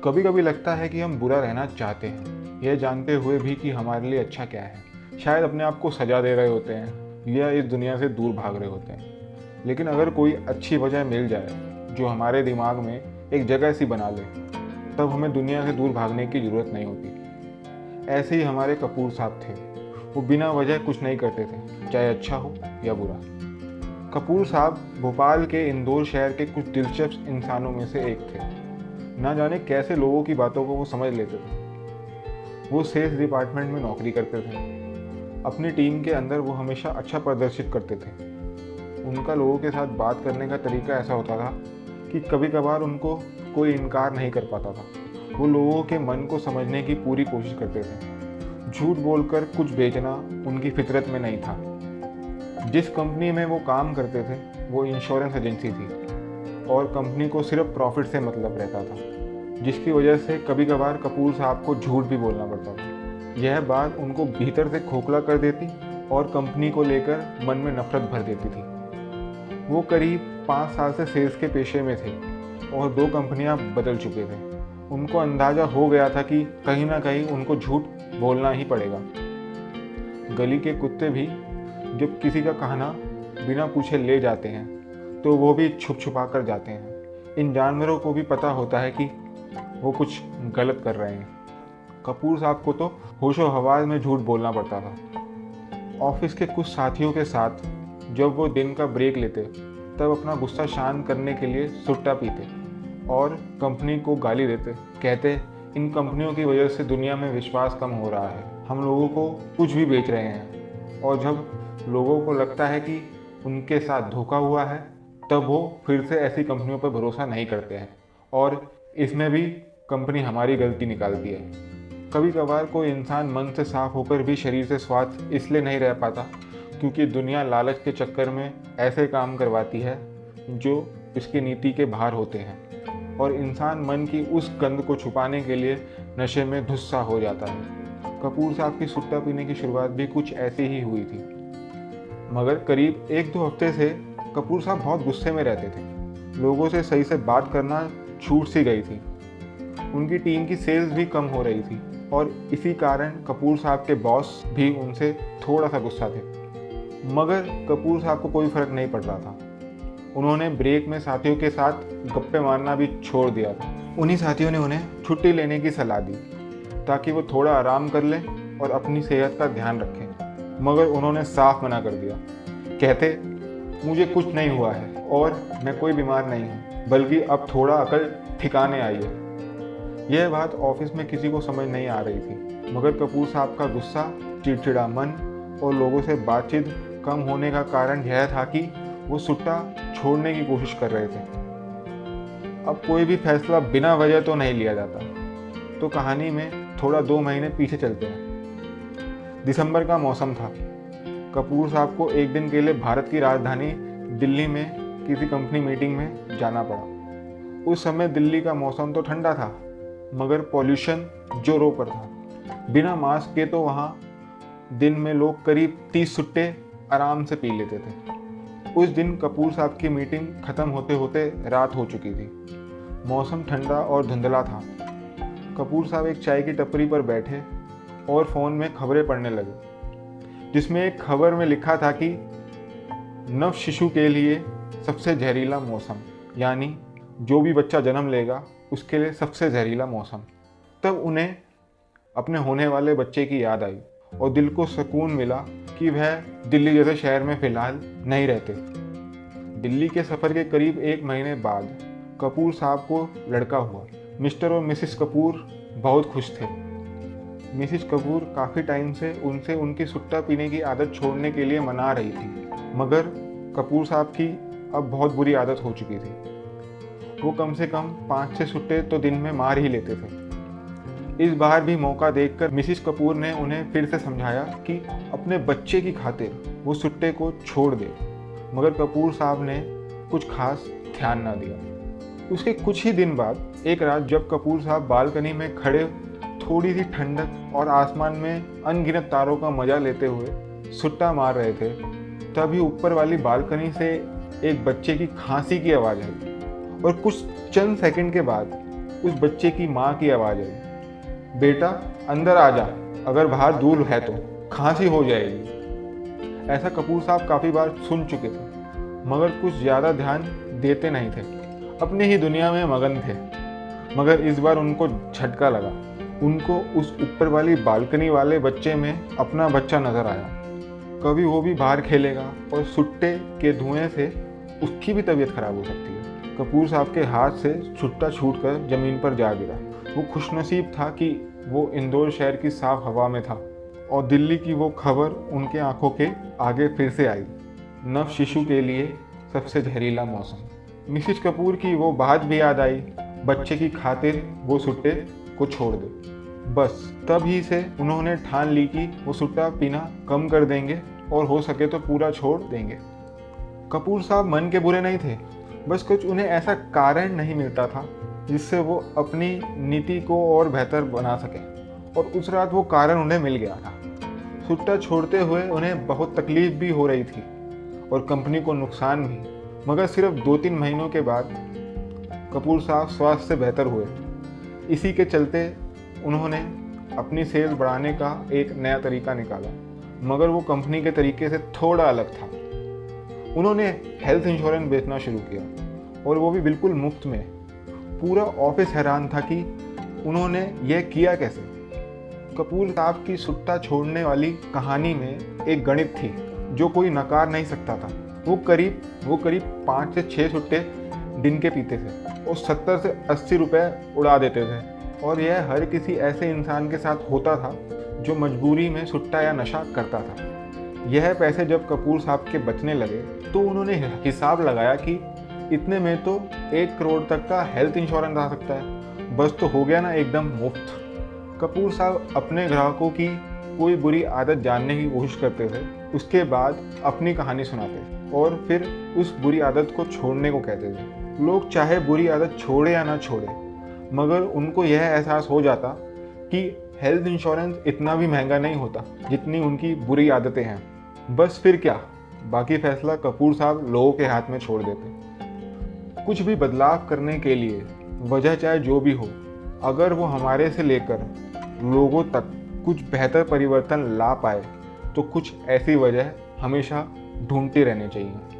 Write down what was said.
कभी कभी लगता है कि हम बुरा रहना चाहते हैं, यह जानते हुए भी कि हमारे लिए अच्छा क्या है। शायद अपने आप को सजा दे रहे होते हैं या इस दुनिया से दूर भाग रहे होते हैं। लेकिन अगर कोई अच्छी वजह मिल जाए जो हमारे दिमाग में एक जगह सी बना ले, तब हमें दुनिया से दूर भागने की ज़रूरत नहीं होती। ऐसे ही हमारे कपूर साहब थे। वो बिना वजह कुछ नहीं करते थे, चाहे अच्छा हो या बुरा। कपूर साहब भोपाल के इंदौर शहर के कुछ दिलचस्प इंसानों में से एक थे। ना जाने कैसे लोगों की बातों को वो समझ लेते थे। वो सेल्स डिपार्टमेंट में नौकरी करते थे। अपनी टीम के अंदर वो हमेशा अच्छा प्रदर्शित करते थे। उनका लोगों के साथ बात करने का तरीका ऐसा होता था कि कभी कभार उनको कोई इनकार नहीं कर पाता था। वो लोगों के मन को समझने की पूरी कोशिश करते थे। झूठ बोलकर कुछ बेचना उनकी फितरत में नहीं था। जिस कंपनी में वो काम करते थे वो इंश्योरेंस एजेंसी थी और कंपनी को सिर्फ प्रॉफिट से मतलब रहता था, जिसकी वजह से कभी कभार कपूर साहब को झूठ भी बोलना पड़ता था। यह बात उनको भीतर से खोखला कर देती और कंपनी को लेकर मन में नफरत भर देती थी। वो करीब 5 साल से सेल्स के पेशे में थे और 2 कंपनियां बदल चुके थे। उनको अंदाज़ा हो गया था कि कहीं ना कहीं उनको झूठ बोलना ही पड़ेगा। गली के कुत्ते भी जब किसी का कहना बिना पूछे ले जाते हैं तो वो भी छुप छुपा कर जाते हैं। इन जानवरों को भी पता होता है कि वो कुछ गलत कर रहे हैं। कपूर साहब को तो होशो हवास में झूठ बोलना पड़ता था। ऑफिस के कुछ साथियों के साथ जब वो दिन का ब्रेक लेते तब अपना गुस्सा शांत करने के लिए सुट्टा पीते और कंपनी को गाली देते। कहते, इन कंपनियों की वजह से दुनिया में विश्वास कम हो रहा है, हम लोगों को कुछ भी बेच रहे हैं। और जब लोगों को लगता है कि उनके साथ धोखा हुआ है तब वो फिर से ऐसी कंपनियों पर भरोसा नहीं करते हैं और इसमें भी कंपनी हमारी गलती निकालती है। कभी कभार कोई इंसान मन से साफ होकर भी शरीर से स्वार्थ इसलिए नहीं रह पाता क्योंकि दुनिया लालच के चक्कर में ऐसे काम करवाती है जो इसकी नीति के बाहर होते हैं और इंसान मन की उस गंध को छुपाने के लिए नशे में धुस्सा हो जाता है। कपूर साहब की सुट्टा पीने की शुरुआत भी कुछ ऐसी ही हुई थी, मगर करीब 1-2 हफ्ते से कपूर साहब बहुत गुस्से में रहते थे। लोगों से सही से बात करना छूट सी गई थी। उनकी टीम की सेल्स भी कम हो रही थी और इसी कारण कपूर साहब के बॉस भी उनसे थोड़ा सा गुस्सा थे। मगर कपूर साहब को कोई फर्क नहीं पड़ रहा था। उन्होंने ब्रेक में साथियों के साथ गप्पे मारना भी छोड़ दिया था। उन्हीं साथियों ने उन्हें छुट्टी लेने की सलाह दी ताकि वो थोड़ा आराम कर लें और अपनी सेहत का ध्यान रखें, मगर उन्होंने साफ मना कर दिया। कहते, मुझे कुछ नहीं हुआ है और मैं कोई बीमार नहीं हूँ, बल्कि अब थोड़ा अकल ठिकाने आई है। यह बात ऑफिस में किसी को समझ नहीं आ रही थी, मगर कपूर साहब का गुस्सा, चिड़चिड़ा मन और लोगों से बातचीत कम होने का कारण यह था कि वो सुट्टा छोड़ने की कोशिश कर रहे थे। अब कोई भी फैसला बिना वजह तो नहीं लिया जाता, तो कहानी में थोड़ा 2 महीने पीछे चलते हैं। दिसंबर का मौसम था। कपूर साहब को एक दिन के लिए भारत की राजधानी दिल्ली में किसी कंपनी मीटिंग में जाना पड़ा। उस समय दिल्ली का मौसम तो ठंडा था, मगर पॉल्यूशन जोरों पर था। बिना मास्क के तो वहाँ दिन में लोग करीब 30 सुट्टे आराम से पी लेते थे। उस दिन कपूर साहब की मीटिंग खत्म होते होते रात हो चुकी थी। मौसम ठंडा और धुंधला था। कपूर साहब एक चाय की टपरी पर बैठे और फ़ोन में खबरें पढ़ने लगे, जिसमें एक खबर में लिखा था कि नव शिशु के लिए सबसे जहरीला मौसम, यानी जो भी बच्चा जन्म लेगा उसके लिए सबसे जहरीला मौसम। तब उन्हें अपने होने वाले बच्चे की याद आई और दिल को सुकून मिला कि वह दिल्ली जैसे शहर में फ़िलहाल नहीं रहते। दिल्ली के सफ़र के करीब 1 महीने बाद कपूर साहब को लड़का हुआ। मिस्टर और मिसिस कपूर बहुत खुश थे। मिसिस कपूर काफ़ी टाइम से उनसे उनकी सुट्टा पीने की आदत छोड़ने के लिए मना रही थी, मगर कपूर साहब की अब बहुत बुरी आदत हो चुकी थी। वो कम से कम 5-6 सुट्टे तो दिन में मार ही लेते थे। इस बार भी मौका देखकर मिसिस कपूर ने उन्हें फिर से समझाया कि अपने बच्चे की खातिर वो सुट्टे को छोड़ दे, मगर कपूर साहब ने कुछ खास ध्यान ना दिया। उसके कुछ ही दिन बाद एक रात जब कपूर साहब बालकनी में खड़े थोड़ी सी ठंडक और आसमान में अनगिनत तारों का मजा लेते हुए सुट्टा मार रहे थे, तभी ऊपर वाली बालकनी से एक बच्चे की खांसी की आवाज़ आई और कुछ चंद सेकंड के बाद उस बच्चे की माँ की आवाज़ आई, बेटा अंदर आ जा, अगर बाहर धूल है तो खांसी हो जाएगी। ऐसा कपूर साहब काफ़ी बार सुन चुके थे, मगर कुछ ज़्यादा ध्यान देते नहीं थे, अपनी ही दुनिया में मगन थे। मगर इस बार उनको झटका लगा। उनको उस ऊपर वाली बालकनी वाले बच्चे में अपना बच्चा नजर आया। कभी वो भी बाहर खेलेगा और सुट्टे के धुएं से उसकी भी तबीयत खराब हो सकती है। कपूर साहब के हाथ से छुट्टा छूटकर जमीन पर जा गिरा। वो खुशनसीब था कि वो इंदौर शहर की साफ हवा में था और दिल्ली की वो खबर उनके आंखों के आगे फिर से आई। नव शिशु के लिए सबसे जहरीला मौसम। मिसिज कपूर की वो बात भी याद आई, बच्चे की खातिर वो सुट्टे को छोड़ दे। बस तभी से उन्होंने ठान ली कि वो सुट्टा पीना कम कर देंगे और हो सके तो पूरा छोड़ देंगे। कपूर साहब मन के बुरे नहीं थे, बस कुछ उन्हें ऐसा कारण नहीं मिलता था जिससे वो अपनी नीति को और बेहतर बना सके, और उस रात वो कारण उन्हें मिल गया था। सुट्टा छोड़ते हुए उन्हें बहुत तकलीफ भी हो रही थी और कंपनी को नुकसान भी, मगर सिर्फ 2-3 महीनों के बाद कपूर साहब स्वास्थ्य से बेहतर हुए। इसी के चलते उन्होंने अपनी सेल्स बढ़ाने का एक नया तरीका निकाला, मगर वो कंपनी के तरीके से थोड़ा अलग था। उन्होंने हेल्थ इंश्योरेंस बेचना शुरू किया, और वो भी बिल्कुल मुफ्त में। पूरा ऑफिस हैरान था कि उन्होंने ये किया कैसे। कपूर साहब की सुट्टा छोड़ने वाली कहानी में एक गणित थी जो कोई नकार नहीं सकता था। वो करीब 5 से 6 सुट्टे दिन के पीते थे और 70 से 80 रुपए उड़ा देते थे, और यह हर किसी ऐसे इंसान के साथ होता था जो मजबूरी में सुट्टा या नशा करता था। यह पैसे जब कपूर साहब के बचने लगे तो उन्होंने हिसाब लगाया कि इतने में तो 1 करोड़ तक का हेल्थ इंश्योरेंस आ सकता है। बस तो हो गया ना एकदम मुफ्त। कपूर साहब अपने ग्राहकों की कोई बुरी आदत जानने की कोशिश करते थे, उसके बाद अपनी कहानी सुनाते और फिर उस बुरी आदत को छोड़ने को कहते थे। लोग चाहे बुरी आदत छोड़े या ना छोड़े, मगर उनको यह एहसास हो जाता कि हेल्थ इंश्योरेंस इतना भी महंगा नहीं होता जितनी उनकी बुरी आदतें हैं। बस फिर क्या, बाकी फैसला कपूर साहब लोगों के हाथ में छोड़ देते। कुछ भी बदलाव करने के लिए वजह चाहे जो भी हो, अगर वो हमारे से लेकर लोगों तक कुछ बेहतर परिवर्तन ला पाए तो कुछ ऐसी वजह हमेशा ढूंढती रहनी चाहिए।